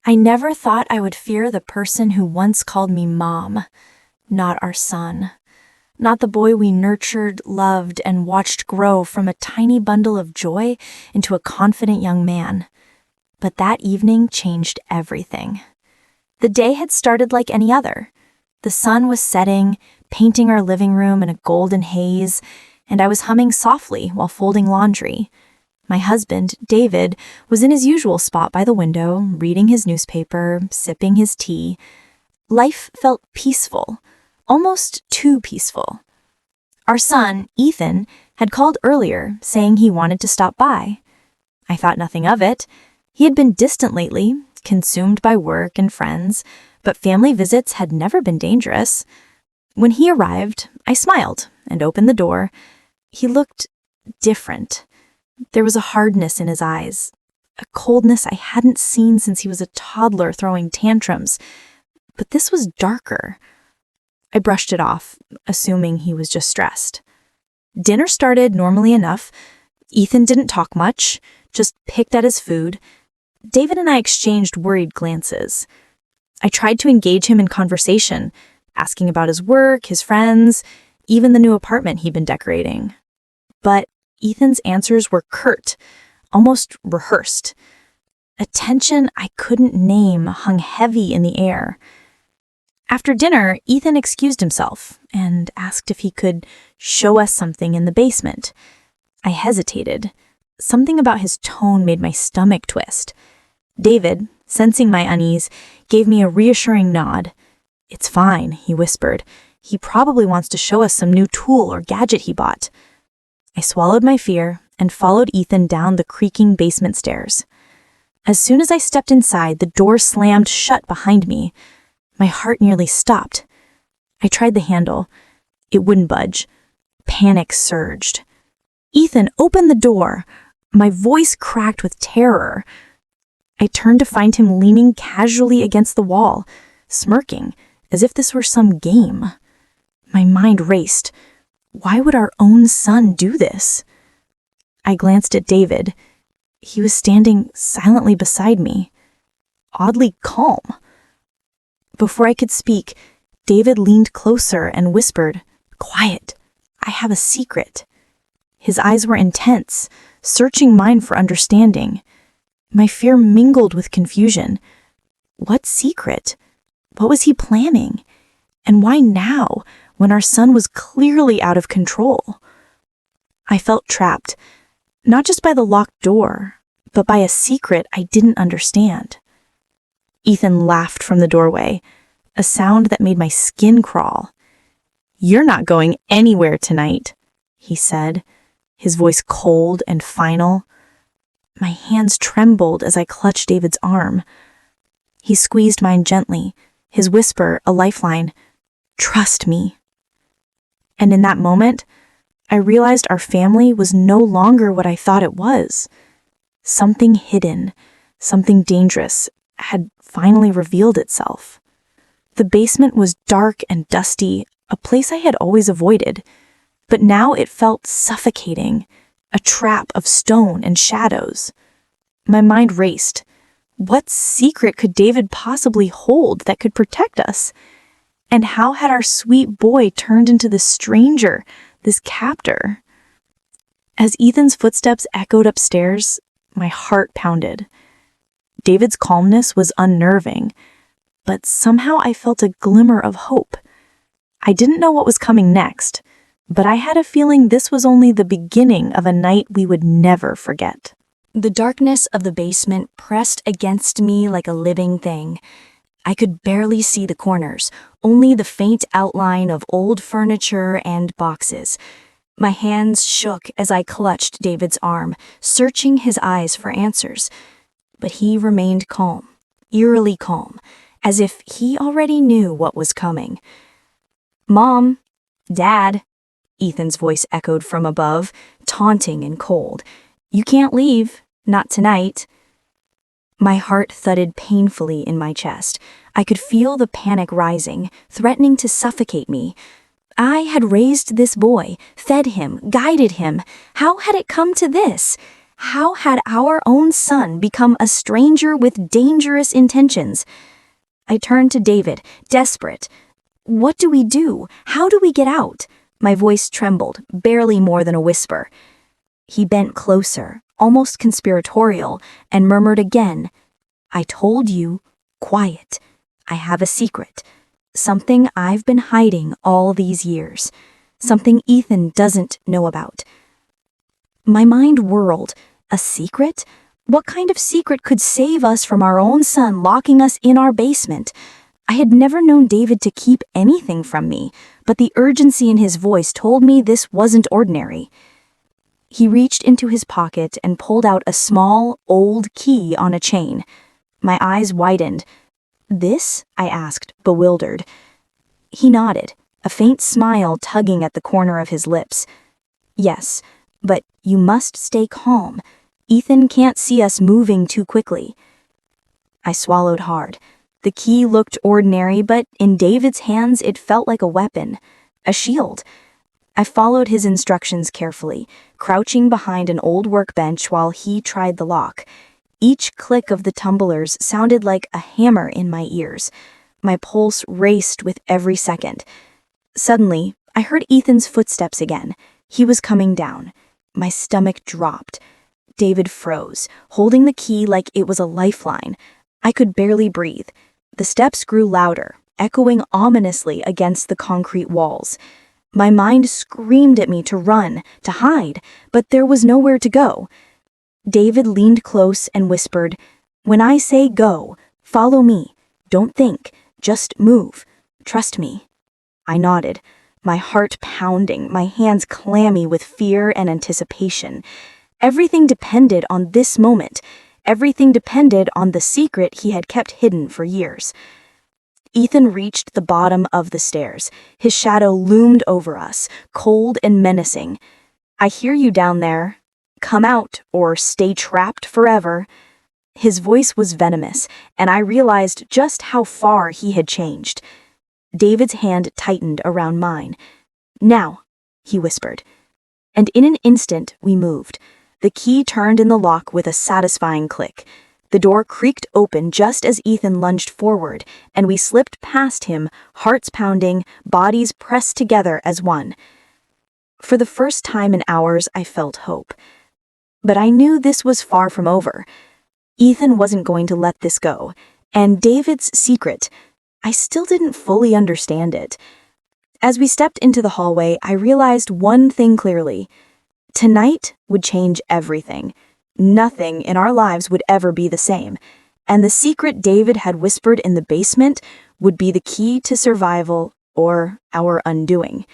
I never thought I would fear the person who once called me Mom, not our son. Not the boy we nurtured, loved, and watched grow from a tiny bundle of joy into a confident young man. But that evening changed everything. The day had started like any other. The sun was setting, painting our living room in a golden haze, and I was humming softly while folding laundry. My husband, David, was in his usual spot by the window, reading his newspaper, sipping his tea. Life felt peaceful, almost too peaceful. Our son, Ethan, had called earlier, saying he wanted to stop by. I thought nothing of it. He had been distant lately, consumed by work and friends, but family visits had never been dangerous. When he arrived, I smiled and opened the door. He looked different. There was a hardness in his eyes, a coldness I hadn't seen since he was a toddler throwing tantrums. But this was darker. I brushed it off, assuming he was just stressed. Dinner started normally enough. Ethan didn't talk much, just picked at his food. David and I exchanged worried glances. I tried to engage him in conversation, asking about his work, his friends, even the new apartment he'd been decorating. But Ethan's answers were curt, almost rehearsed. A tension I couldn't name hung heavy in the air. After dinner, Ethan excused himself and asked if he could show us something in the basement. I hesitated. Something about his tone made my stomach twist. David, sensing my unease, gave me a reassuring nod. "It's fine," he whispered. "He probably wants to show us some new tool or gadget he bought." I swallowed my fear and followed Ethan down the creaking basement stairs. As soon as I stepped inside, the door slammed shut behind me. My heart nearly stopped. I tried the handle. It wouldn't budge. Panic surged. "Ethan, open the door!" My voice cracked with terror. I turned to find him leaning casually against the wall, smirking, as if this were some game. My mind raced. Why would our own son do this? I glanced at David. He was standing silently beside me, oddly calm. Before I could speak, David leaned closer and whispered, "Quiet, I have a secret." His eyes were intense, searching mine for understanding. My fear mingled with confusion. What secret? What was he planning? And why now, when our son was clearly out of control? I felt trapped, not just by the locked door, but by a secret I didn't understand. Ethan laughed from the doorway, a sound that made my skin crawl. "You're not going anywhere tonight," he said, his voice cold and final. My hands trembled as I clutched David's arm. He squeezed mine gently, his whisper a lifeline, "Trust me." And in that moment, I realized our family was no longer what I thought it was. Something hidden, something dangerous, had finally revealed itself. The basement was dark and dusty, a place I had always avoided, but now it felt suffocating, a trap of stone and shadows. My mind raced. What secret could David possibly hold that could protect us? And how had our sweet boy turned into this stranger, this captor? As Ethan's footsteps echoed upstairs, my heart pounded. David's calmness was unnerving, but somehow I felt a glimmer of hope. I didn't know what was coming next, but I had a feeling this was only the beginning of a night we would never forget. The darkness of the basement pressed against me like a living thing. I could barely see the corners, only the faint outline of old furniture and boxes. My hands shook as I clutched David's arm, searching his eyes for answers. But he remained calm, eerily calm, as if he already knew what was coming. "Mom, Dad," Ethan's voice echoed from above, taunting and cold. "You can't leave, not tonight." My heart thudded painfully in my chest. I could feel the panic rising, threatening to suffocate me. I had raised this boy, fed him, guided him. How had it come to this? How had our own son become a stranger with dangerous intentions? I turned to David, desperate. What do we do? How do we get out? My voice trembled, barely more than a whisper. He bent closer, almost conspiratorial, and murmured again, I told you, quiet. I have a secret. Something I've been hiding all these years. Something Ethan doesn't know about. My mind whirled. A secret? What kind of secret could save us from our own son locking us in our basement? I had never known David to keep anything from me, but the urgency in his voice told me this wasn't ordinary. He reached into his pocket and pulled out a small, old key on a chain. My eyes widened. This? I asked, bewildered. He nodded, a faint smile tugging at the corner of his lips. Yes, but you must stay calm. Ethan can't see us moving too quickly. I swallowed hard. The key looked ordinary, but in David's hands it felt like a weapon, a shield. I followed his instructions carefully, crouching behind an old workbench while he tried the lock. Each click of the tumblers sounded like a hammer in my ears. My pulse raced with every second. Suddenly, I heard Ethan's footsteps again. He was coming down. My stomach dropped. David froze, holding the key like it was a lifeline. I could barely breathe. The steps grew louder, echoing ominously against the concrete walls. My mind screamed at me to run, to hide, but there was nowhere to go. David leaned close and whispered, When I say go, follow me. Don't think, just move. Trust me. I nodded, my heart pounding, my hands clammy with fear and anticipation. Everything depended on this moment. Everything depended on the secret he had kept hidden for years. Ethan reached the bottom of the stairs. His shadow loomed over us, cold and menacing. I hear you down there. Come out or stay trapped forever. His voice was venomous, and I realized just how far he had changed. David's hand tightened around mine. Now, he whispered. And in an instant, we moved. The key turned in the lock with a satisfying click. The door creaked open just as Ethan lunged forward, and we slipped past him, hearts pounding, bodies pressed together as one. For the first time in hours, I felt hope. But I knew this was far from over. Ethan wasn't going to let this go, and David's secret, I still didn't fully understand it. As we stepped into the hallway, I realized one thing clearly. Tonight would change everything. Nothing in our lives would ever be the same, and the secret David had whispered in the basement would be the key to survival or our undoing.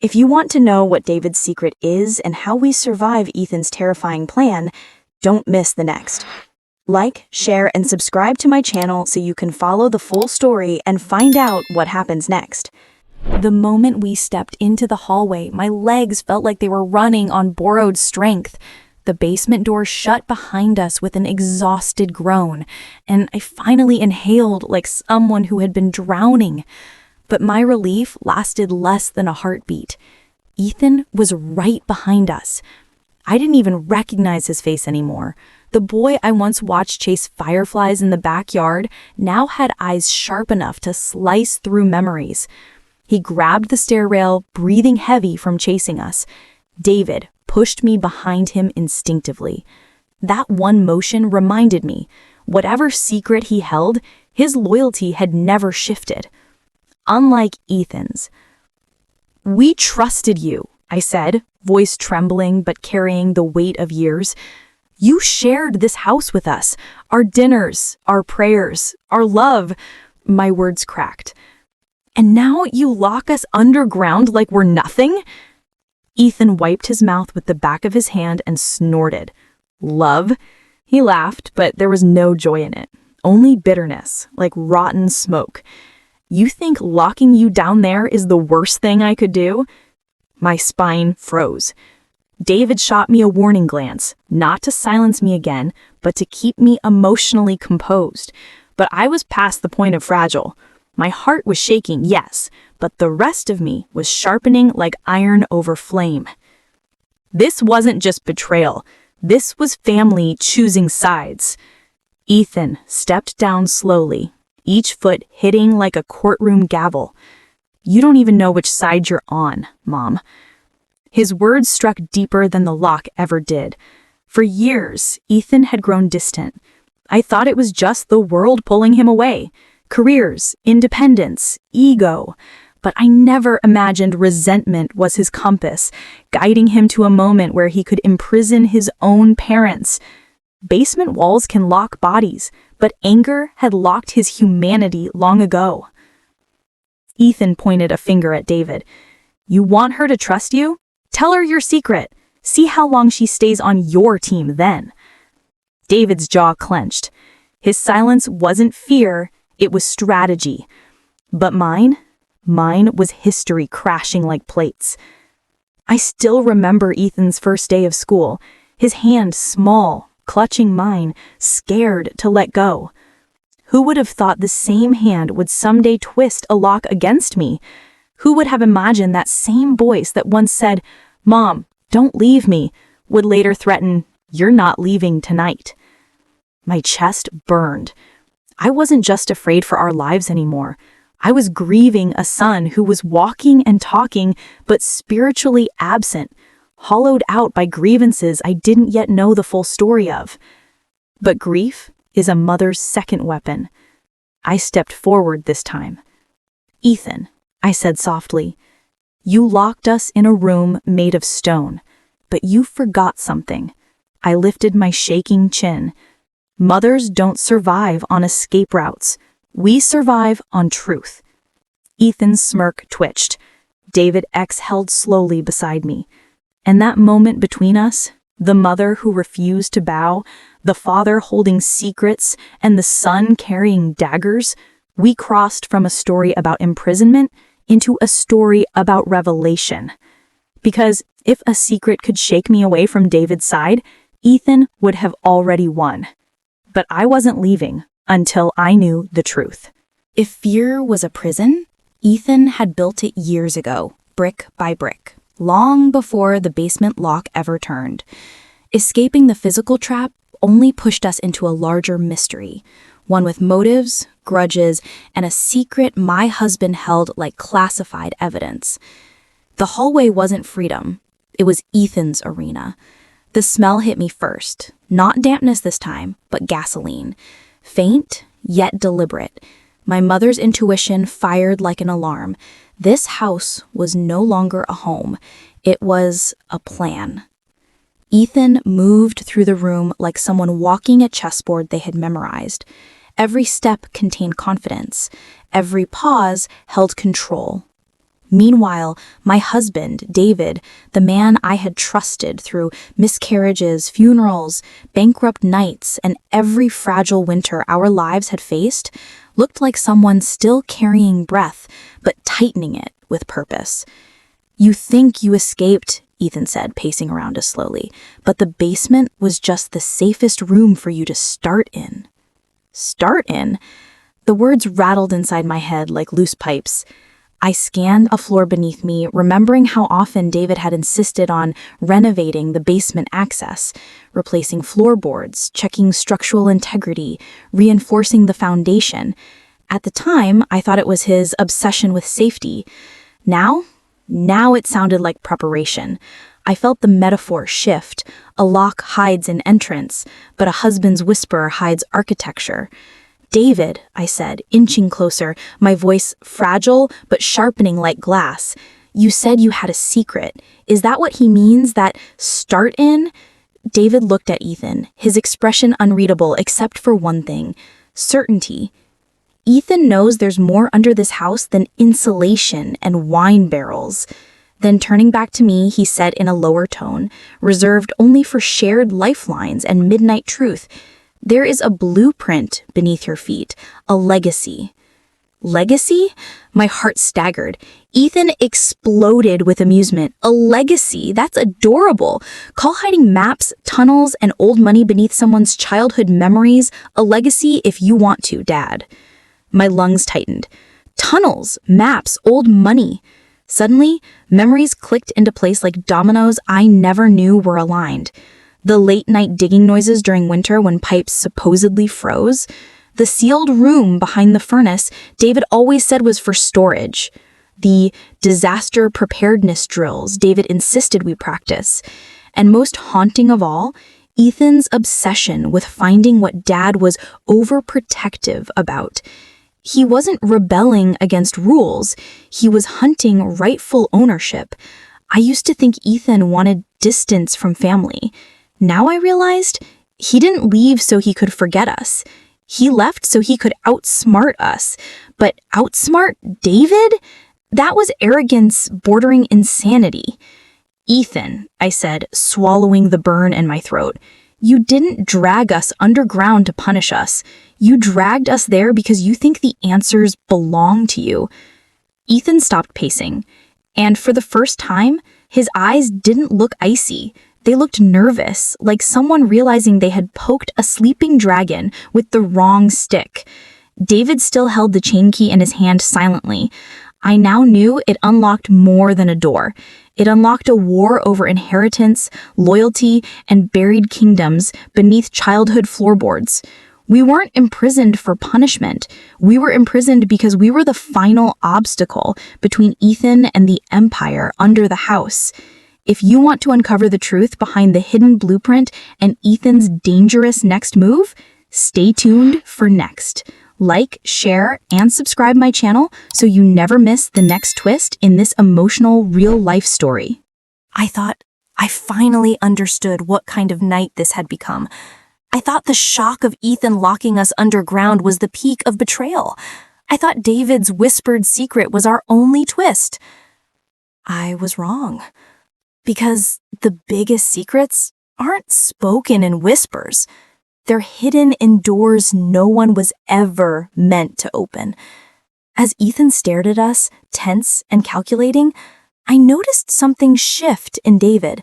If you want to know what David's secret is and how we survive Ethan's terrifying plan, don't miss the next. Like, share, and subscribe to my channel so you can follow the full story and find out what happens next. The moment we stepped into the hallway, my legs felt like they were running on borrowed strength. The basement door shut behind us with an exhausted groan, and I finally inhaled like someone who had been drowning. But my relief lasted less than a heartbeat. Ethan was right behind us. I didn't even recognize his face anymore. The boy I once watched chase fireflies in the backyard now had eyes sharp enough to slice through memories. He grabbed the stair rail, breathing heavy from chasing us. David pushed me behind him instinctively. That one motion reminded me, whatever secret he held, his loyalty had never shifted. Unlike Ethan's. "We trusted you," I said, voice trembling but carrying the weight of years. "You shared this house with us, our dinners, our prayers, our love." My words cracked. "And now you lock us underground like we're nothing?" Ethan wiped his mouth with the back of his hand and snorted. "Love?" He laughed, but there was no joy in it. Only bitterness, like rotten smoke. "You think locking you down there is the worst thing I could do?" My spine froze. David shot me a warning glance, not to silence me again, but to keep me emotionally composed. But I was past the point of fragile. My heart was shaking, yes, but the rest of me was sharpening like iron over flame. This wasn't just betrayal. This was family choosing sides. Ethan stepped down slowly, each foot hitting like a courtroom gavel. "You don't even know which side you're on, Mom." His words struck deeper than the lock ever did. For years, Ethan had grown distant. I thought it was just the world pulling him away. Careers, independence, ego. But I never imagined resentment was his compass, guiding him to a moment where he could imprison his own parents. Basement walls can lock bodies, but anger had locked his humanity long ago. Ethan pointed a finger at David. "You want her to trust you? Tell her your secret. See how long she stays on your team then." David's jaw clenched. His silence wasn't fear, it was strategy. But mine was history crashing like plates. I still remember Ethan's first day of school, his hand small, clutching mine, scared to let go. Who would have thought the same hand would someday twist a lock against me? Who would have imagined that same voice that once said, "Mom, don't leave me," would later threaten, "You're not leaving tonight." My chest burned. I wasn't just afraid for our lives anymore. I was grieving a son who was walking and talking, but spiritually absent, hollowed out by grievances I didn't yet know the full story of. But grief is a mother's second weapon. I stepped forward this time. "Ethan," I said softly, "you locked us in a room made of stone, but you forgot something." I lifted my shaking chin. "Mothers don't survive on escape routes. We survive on truth." Ethan's smirk twitched. David exhaled slowly beside me. And that moment between us, the mother who refused to bow, the father holding secrets, and the son carrying daggers, we crossed from a story about imprisonment into a story about revelation. Because if a secret could shake me away from David's side, Ethan would have already won. But I wasn't leaving until I knew the truth. If fear was a prison, Ethan had built it years ago, brick by brick, long before the basement lock ever turned. Escaping the physical trap only pushed us into a larger mystery, one with motives, grudges, and a secret my husband held like classified evidence. The hallway wasn't freedom. It was Ethan's arena. The smell hit me first, not dampness this time, but gasoline. Faint, yet deliberate. My mother's intuition fired like an alarm. This house was no longer a home. It was a plan. Ethan moved through the room like someone walking a chessboard they had memorized. Every step contained confidence. Every pause held control. Meanwhile, my husband, David, the man I had trusted through miscarriages, funerals, bankrupt nights, and every fragile winter our lives had faced, looked like someone still carrying breath, but tightening it with purpose. "You think you escaped," Ethan said, pacing around us slowly, "but the basement was just the safest room for you to start in." Start in? The words rattled inside my head like loose pipes. I scanned a floor beneath me, remembering how often David had insisted on renovating the basement access, replacing floorboards, checking structural integrity, reinforcing the foundation. At the time, I thought it was his obsession with safety. Now it sounded like preparation. I felt the metaphor shift. A lock hides an entrance, but a husband's whisper hides architecture. "David," I said, inching closer, my voice fragile but sharpening like glass. "You said you had a secret. Is that what he means, that start in?" David looked at Ethan, his expression unreadable except for one thing: certainty. Ethan knows there's more under this house than insulation and wine barrels. Then turning back to me, he said in a lower tone, reserved only for shared lifelines and midnight truth, "There is a blueprint beneath your feet, a legacy." Legacy? My heart staggered. Ethan exploded with amusement. A legacy? That's adorable. Call hiding maps, tunnels, and old money beneath someone's childhood memories a legacy if you want to, Dad. My lungs tightened. Tunnels, maps, old money. Suddenly, memories clicked into place like dominoes I never knew were aligned. The late-night digging noises during winter when pipes supposedly froze. The sealed room behind the furnace David always said was for storage. The disaster preparedness drills David insisted we practice. And most haunting of all, Ethan's obsession with finding what Dad was overprotective about. He wasn't rebelling against rules. He was hunting rightful ownership. I used to think Ethan wanted distance from family. Now I realized he didn't leave so he could forget us. He left so he could outsmart us. But outsmart David? That was arrogance bordering insanity. Ethan, I said, swallowing the burn in my throat, you didn't drag us underground to punish us. You dragged us there because you think the answers belong to you. Ethan stopped pacing, and for the first time, his eyes didn't look icy. They looked nervous, like someone realizing they had poked a sleeping dragon with the wrong stick. David still held the chain key in his hand silently. I now knew it unlocked more than a door. It unlocked a war over inheritance, loyalty, and buried kingdoms beneath childhood floorboards. We weren't imprisoned for punishment. We were imprisoned because we were the final obstacle between Ethan and the empire under the house. If you want to uncover the truth behind the hidden blueprint and Ethan's dangerous next move, stay tuned for next. Like, share, and subscribe my channel so you never miss the next twist in this emotional real-life story. I thought I finally understood what kind of night this had become. I thought the shock of Ethan locking us underground was the peak of betrayal. I thought David's whispered secret was our only twist. I was wrong. Because the biggest secrets aren't spoken in whispers. They're hidden in doors no one was ever meant to open. As Ethan stared at us, tense and calculating, I noticed something shift in David.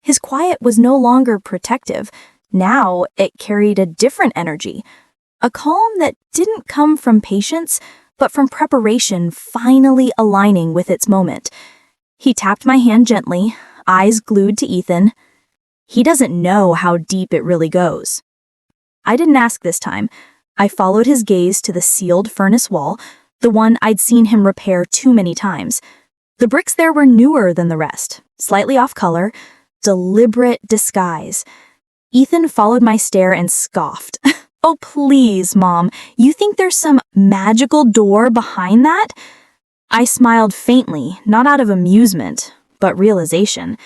His quiet was no longer protective. Now it carried a different energy. A calm that didn't come from patience, but from preparation finally aligning with its moment. He tapped my hand gently, eyes glued to Ethan. He doesn't know how deep it really goes. I didn't ask this time. I followed his gaze to the sealed furnace wall, the one I'd seen him repair too many times. The bricks there were newer than the rest, slightly off color, deliberate disguise. Ethan followed my stare and scoffed. Oh, please, Mom, you think there's some magical door behind that? I smiled faintly, not out of amusement, but realization.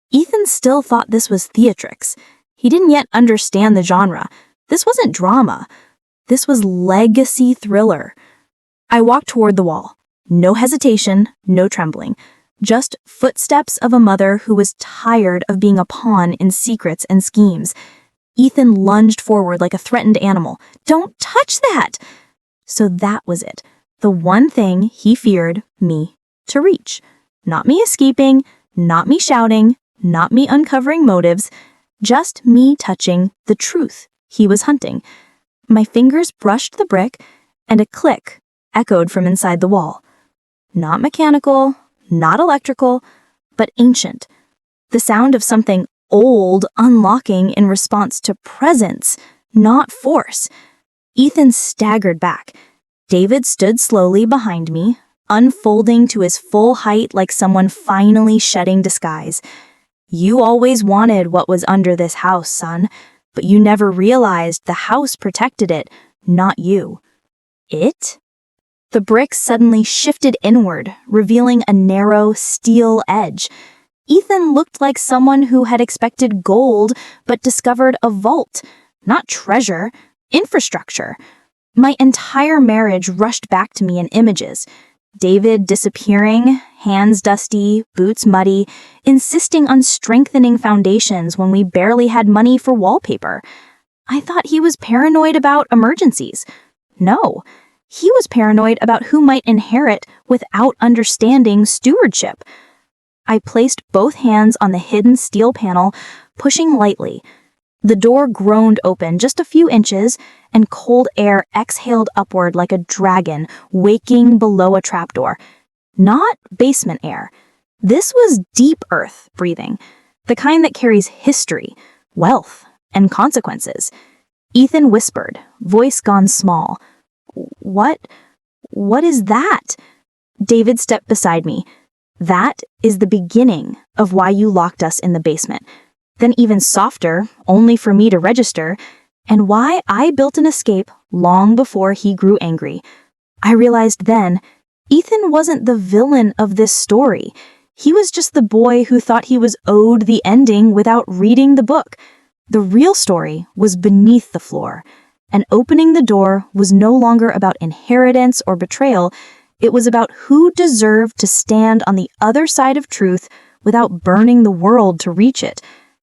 Ethan still thought this was theatrics. He didn't yet understand the genre. This wasn't drama. This was legacy thriller. I walked toward the wall. No hesitation, no trembling. Just footsteps of a mother who was tired of being a pawn in secrets and schemes. Ethan lunged forward like a threatened animal. Don't touch that! So that was it. The one thing he feared me to reach. Not me escaping, not me shouting, not me uncovering motives, just me touching the truth he was hunting. My fingers brushed the brick, and a click echoed from inside the wall. Not mechanical, not electrical, but ancient. The sound of something old unlocking in response to presence, not force. Ethan staggered back. David stood slowly behind me, unfolding to his full height like someone finally shedding disguise. You always wanted what was under this house, son, but you never realized the house protected it, not you. It? The bricks suddenly shifted inward, revealing a narrow steel edge. Ethan looked like someone who had expected gold but discovered a vault, not treasure, infrastructure. My entire marriage rushed back to me in images. David disappearing, hands dusty, boots muddy, insisting on strengthening foundations when we barely had money for wallpaper. I thought he was paranoid about emergencies. No, he was paranoid about who might inherit without understanding stewardship. I placed both hands on the hidden steel panel, pushing lightly. The door groaned open just a few inches, and cold air exhaled upward like a dragon waking below a trapdoor. Not basement air. This was deep earth breathing, the kind that carries history, wealth, and consequences. Ethan whispered, voice gone small. What? What is that? David stepped beside me. That is the beginning of why you locked us in the basement. Then even softer, only for me to register, and why I built an escape long before he grew angry. I realized then, Ethan wasn't the villain of this story. He was just the boy who thought he was owed the ending without reading the book. The real story was beneath the floor, and opening the door was no longer about inheritance or betrayal. It was about who deserved to stand on the other side of truth without burning the world to reach it.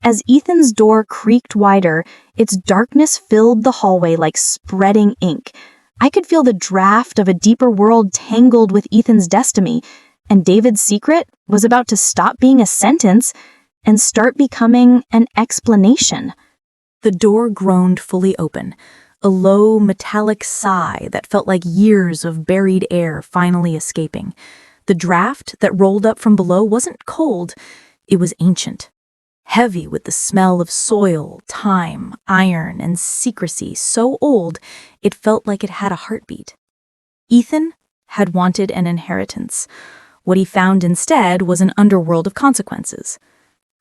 As Ethan's door creaked wider, its darkness filled the hallway like spreading ink. I could feel the draft of a deeper world tangled with Ethan's destiny, and David's secret was about to stop being a sentence and start becoming an explanation. The door groaned fully open, a low, metallic sigh that felt like years of buried air finally escaping. The draft that rolled up from below wasn't cold, it was ancient. Heavy with the smell of soil, time, iron, and secrecy, so old it felt like it had a heartbeat. Ethan had wanted an inheritance. What he found instead was an underworld of consequences.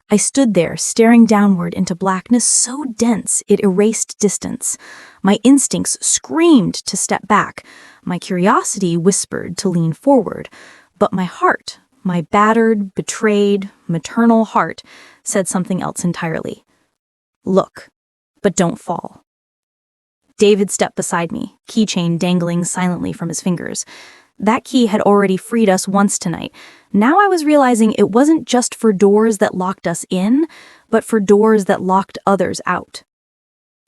I stood there, staring downward into blackness so dense it erased distance. My instincts screamed to step back. My curiosity whispered to lean forward. But my heart, my battered, betrayed, maternal heart, said something else entirely. Look, but don't fall. David stepped beside me, keychain dangling silently from his fingers. That key had already freed us once tonight. Now I was realizing it wasn't just for doors that locked us in, but for doors that locked others out.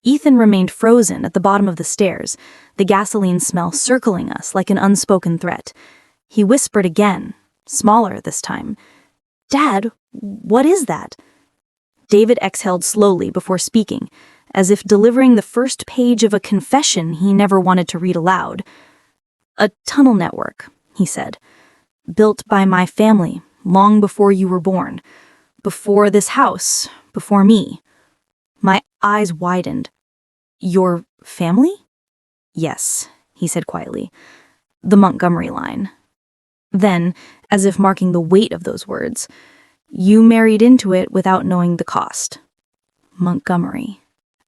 Ethan remained frozen at the bottom of the stairs, the gasoline smell circling us like an unspoken threat. He whispered again, smaller this time. Dad, what is that? David exhaled slowly before speaking, as if delivering the first page of a confession he never wanted to read aloud. A tunnel network, he said, built by my family long before you were born, before this house, before me. My eyes widened. Your family? Yes, he said quietly. The Montgomery line. Then, as if marking the weight of those words, you married into it without knowing the cost. Montgomery.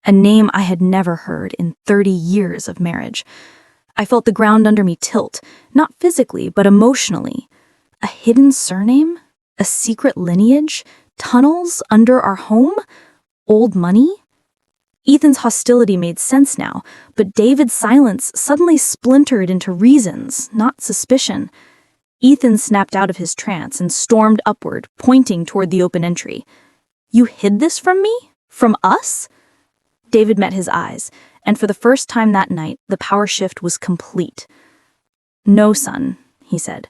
A name I had never heard in 30 years of marriage. I felt the ground under me tilt, not physically, but emotionally. A hidden surname? A secret lineage? Tunnels under our home? Old money? Ethan's hostility made sense now, but David's silence suddenly splintered into reasons, not suspicion. Ethan snapped out of his trance and stormed upward, pointing toward the open entry. You hid this from me? From us? David met his eyes, and for the first time that night, the power shift was complete. No, son, he said.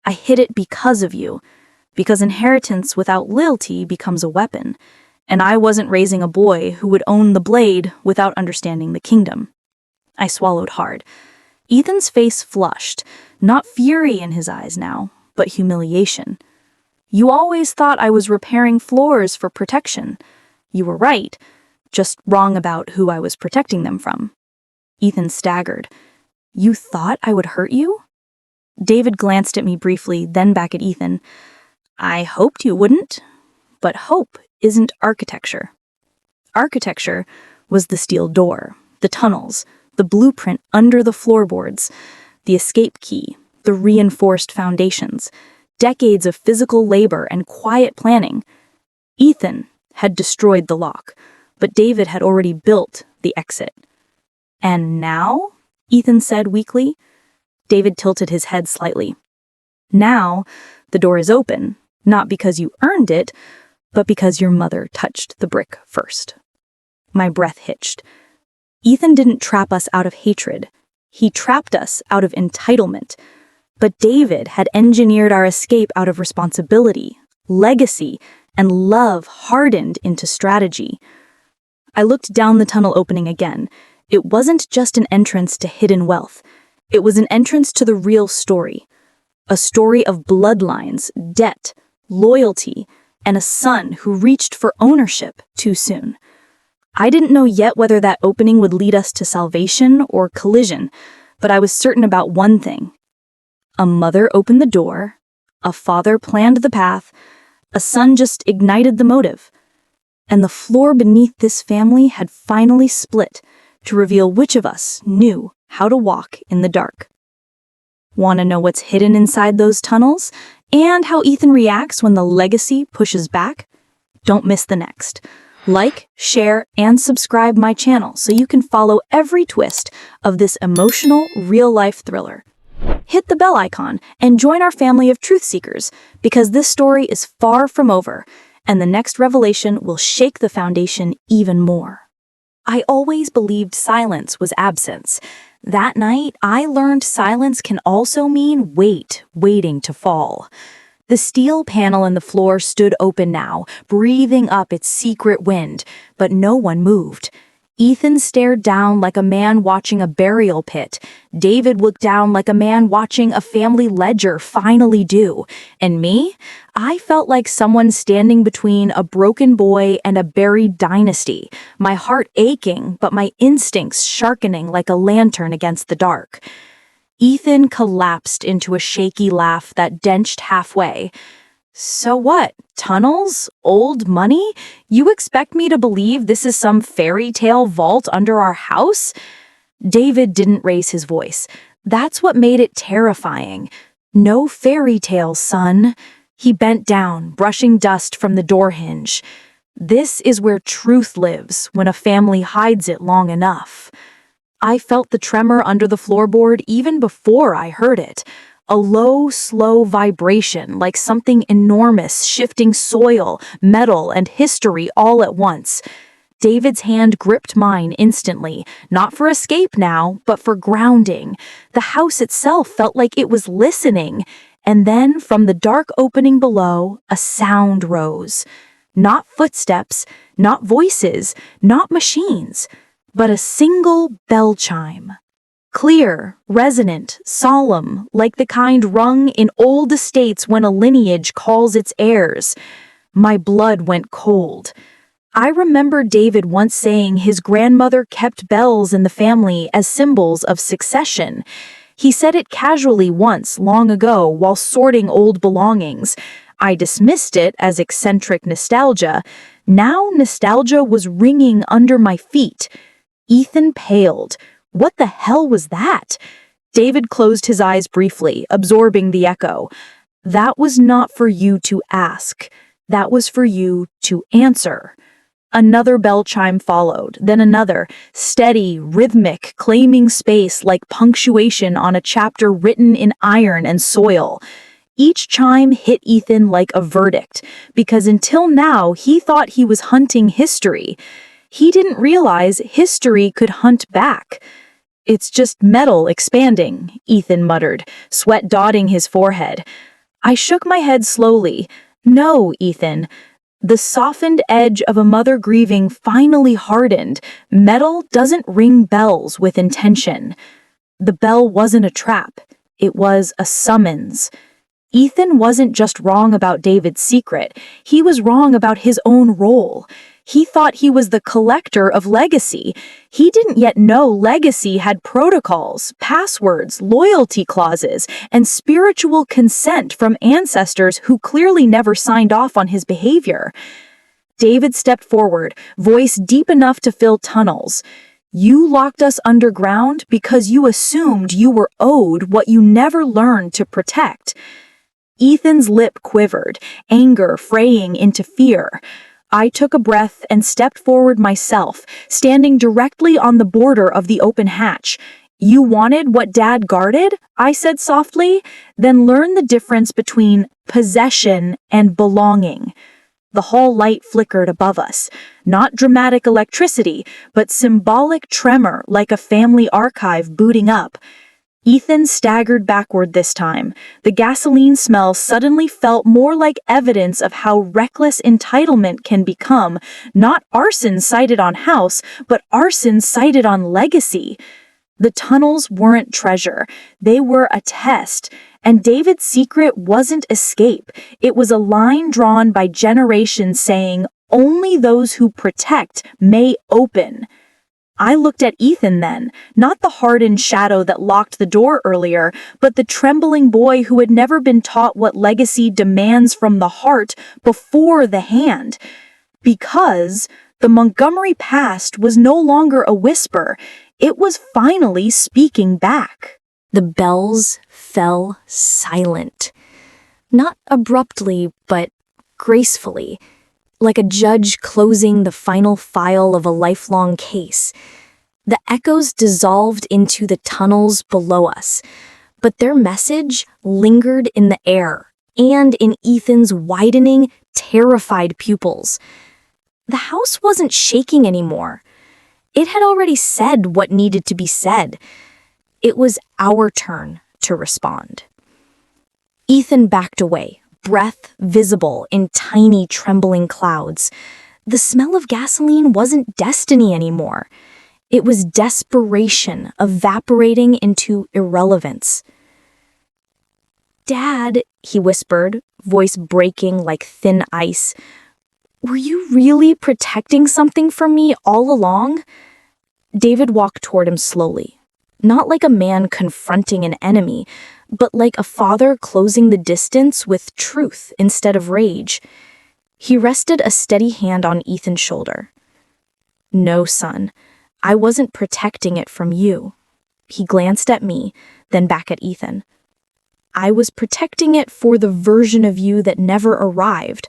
I hid it because of you, because inheritance without loyalty becomes a weapon, and I wasn't raising a boy who would own the blade without understanding the kingdom. I swallowed hard. Ethan's face flushed, not fury in his eyes now, but humiliation. You always thought I was repairing floors for protection. You were right, just wrong about who I was protecting them from. Ethan staggered. You thought I would hurt you? David glanced at me briefly, then back at Ethan. I hoped you wouldn't, but hope isn't architecture. Architecture was the steel door, the tunnels, the blueprint under the floorboards, the escape key, the reinforced foundations, decades of physical labor and quiet planning. Ethan had destroyed the lock, but David had already built the exit. And now? Ethan said weakly. David tilted his head slightly. Now, the door is open, not because you earned it, but because your mother touched the brick first. My breath hitched. Ethan didn't trap us out of hatred. He trapped us out of entitlement. But David had engineered our escape out of responsibility, legacy, and love hardened into strategy. I looked down the tunnel opening again. It wasn't just an entrance to hidden wealth. It was an entrance to the real story. A story of bloodlines, debt, loyalty, and a son who reached for ownership too soon. I didn't know yet whether that opening would lead us to salvation or collision, but I was certain about one thing. A mother opened the door, a father planned the path, a son just ignited the motive. And the floor beneath this family had finally split to reveal which of us knew how to walk in the dark. Want to know what's hidden inside those tunnels and how Ethan reacts when the legacy pushes back? Don't miss the next. Like, share, and subscribe my channel so you can follow every twist of this emotional, real-life thriller. Hit the bell icon and join our family of truth seekers because this story is far from over and the next revelation will shake the foundation even more. I always believed silence was absence. That night, I learned silence can also mean waiting to fall. The steel panel in the floor stood open now, breathing up its secret wind, but no one moved. Ethan stared down like a man watching a burial pit. David looked down like a man watching a family ledger finally due. And me? I felt like someone standing between a broken boy and a buried dynasty, my heart aching, but my instincts sharpening like a lantern against the dark. Ethan collapsed into a shaky laugh that denched halfway. So what? Tunnels? Old money? You expect me to believe this is some fairy tale vault under our house? David didn't raise his voice. That's what made it terrifying. No fairy tale, son. He bent down, brushing dust from the door hinge. This is where truth lives when a family hides it long enough. I felt the tremor under the floorboard even before I heard it. A low, slow vibration like something enormous shifting soil, metal, and history all at once. David's hand gripped mine instantly, not for escape now, but for grounding. The house itself felt like it was listening. And then, from the dark opening below, a sound rose. Not footsteps, not voices, not machines, but a single bell chime. Clear, resonant, solemn, like the kind rung in old estates when a lineage calls its heirs. My blood went cold. I remember David once saying his grandmother kept bells in the family as symbols of succession. He said it casually once, long ago, while sorting old belongings. I dismissed it as eccentric nostalgia. Now nostalgia was ringing under my feet. Ethan paled. What the hell was that? David closed his eyes briefly, absorbing the echo. That was not for you to ask. That was for you to answer. Another bell chime followed, then another, steady, rhythmic, claiming space like punctuation on a chapter written in iron and soil. Each chime hit Ethan like a verdict, because until now he thought he was hunting history. He didn't realize history could hunt back. It's just metal expanding, Ethan muttered, sweat dotting his forehead. I shook my head slowly. No, Ethan. The softened edge of a mother grieving finally hardened. Metal doesn't ring bells with intention. The bell wasn't a trap. It was a summons. Ethan wasn't just wrong about David's secret. He was wrong about his own role. He thought he was the collector of legacy. He didn't yet know legacy had protocols, passwords, loyalty clauses, and spiritual consent from ancestors who clearly never signed off on his behavior. David stepped forward, voice deep enough to fill tunnels. You locked us underground because you assumed you were owed what you never learned to protect. Ethan's lip quivered, anger fraying into fear. I took a breath and stepped forward myself, standing directly on the border of the open hatch. You wanted what Dad guarded? I said softly. Then learn the difference between possession and belonging. The hall light flickered above us. Not dramatic electricity, but symbolic tremor like a family archive booting up. Ethan staggered backward this time. The gasoline smell suddenly felt more like evidence of how reckless entitlement can become, not arson sighted on house, but arson sighted on legacy. The tunnels weren't treasure. They were a test, And David's secret wasn't escape. It was a line drawn by generations saying, only those who protect may open. I looked at Ethan then, not the hardened shadow that locked the door earlier, but the trembling boy who had never been taught what legacy demands from the heart before the hand. Because the Montgomery past was no longer a whisper, it was finally speaking back. The bells fell silent. Not abruptly, but gracefully, like a judge closing the final file of a lifelong case. The echoes dissolved into the tunnels below us, but their message lingered in the air and in Ethan's widening, terrified pupils. The house wasn't shaking anymore. It had already said what needed to be said. It was our turn to respond. Ethan backed away, breath visible in tiny trembling clouds. The smell of gasoline wasn't destiny anymore. It was desperation evaporating into irrelevance. "Dad," he whispered, voice breaking like thin ice, "were you really protecting something from me all along?" David walked toward him slowly, not like a man confronting an enemy, but like a father closing the distance with truth instead of rage. He rested a steady hand on Ethan's shoulder. "No, son, I wasn't protecting it from you." He glanced at me, then back at Ethan. "I was protecting it for the version of you that never arrived,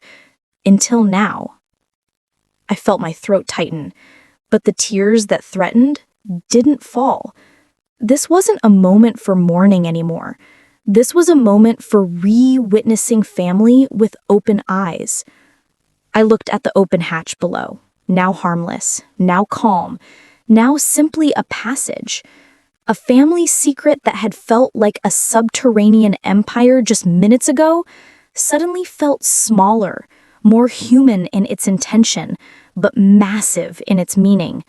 until now." I felt my throat tighten, but the tears that threatened didn't fall. This wasn't a moment for mourning anymore. This was a moment for re-witnessing family with open eyes. I looked at the open hatch below, now harmless, now calm, now simply a passage. A family secret that had felt like a subterranean empire just minutes ago suddenly felt smaller, more human in its intention, but massive in its meaning.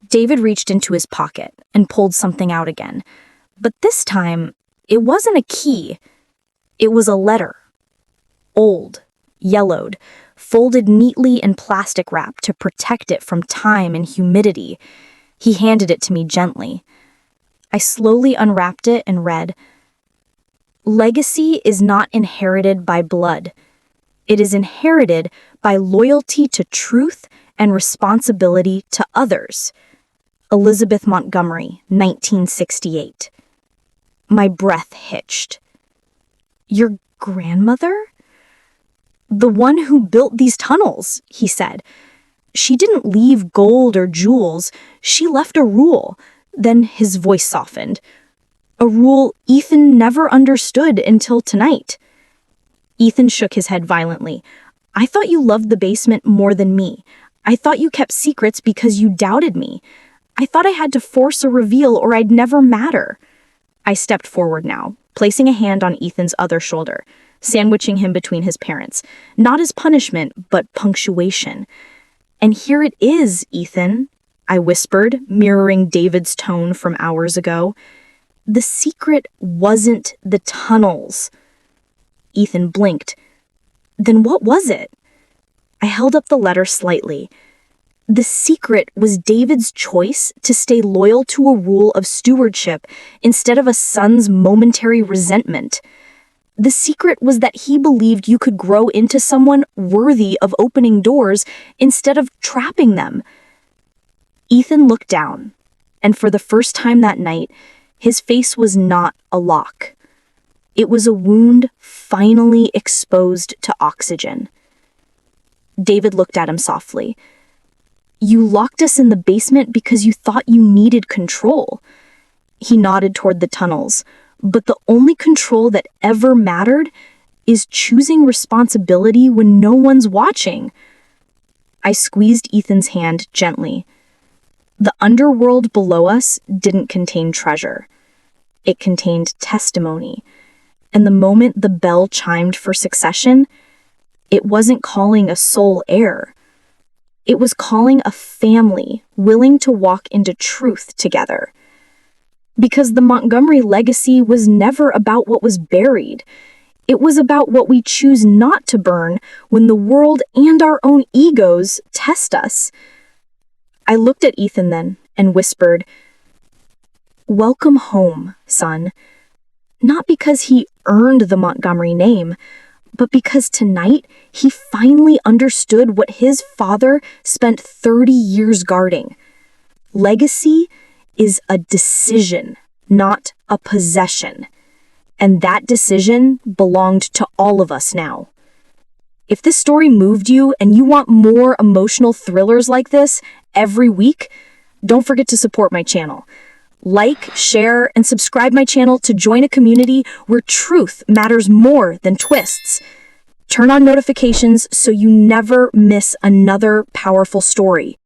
David reached into his pocket and pulled something out again. But this time, it wasn't a key. It was a letter. Old, yellowed, folded neatly in plastic wrap to protect it from time and humidity. He handed it to me gently. I slowly unwrapped it and read, "Legacy is not inherited by blood. It is inherited by loyalty to truth and responsibility to others. Elizabeth Montgomery, 1968. My breath hitched. "Your grandmother?" "The one who built these tunnels," he said. "She didn't leave gold or jewels. She left a rule." Then his voice softened. "A rule Ethan never understood until tonight." Ethan shook his head violently. "I thought you loved the basement more than me. I thought you kept secrets because you doubted me. I thought I had to force a reveal or I'd never matter." I stepped forward now, placing a hand on Ethan's other shoulder, sandwiching him between his parents, not as punishment, but punctuation. "And here it is, Ethan," I whispered, mirroring David's tone from hours ago. "The secret wasn't the tunnels." Ethan blinked. "Then what was it?" I held up the letter slightly. The secret was David's choice to stay loyal to a rule of stewardship instead of a son's momentary resentment. The secret was that he believed you could grow into someone worthy of opening doors instead of trapping them. Ethan looked down, and for the first time that night, his face was not a lock. It was a wound finally exposed to oxygen. David looked at him softly. "You locked us in the basement because you thought you needed control." He nodded toward the tunnels. "But the only control that ever mattered is choosing responsibility when no one's watching." I squeezed Ethan's hand gently. The underworld below us didn't contain treasure. It contained testimony. And the moment the bell chimed for succession, it wasn't calling a sole heir. It was calling a family willing to walk into truth together. Because the Montgomery legacy was never about what was buried. It was about what we choose not to burn when the world and our own egos test us. I looked at Ethan then and whispered, "Welcome home, son." Not because he earned the Montgomery name, but because tonight he finally understood what his father spent 30 years guarding. Legacy is a decision, not a possession. And that decision belonged to all of us now. If this story moved you and you want more emotional thrillers like this every week, don't forget to support my channel. Like, share, and subscribe my channel to join a community where truth matters more than twists. Turn on notifications so you never miss another powerful story.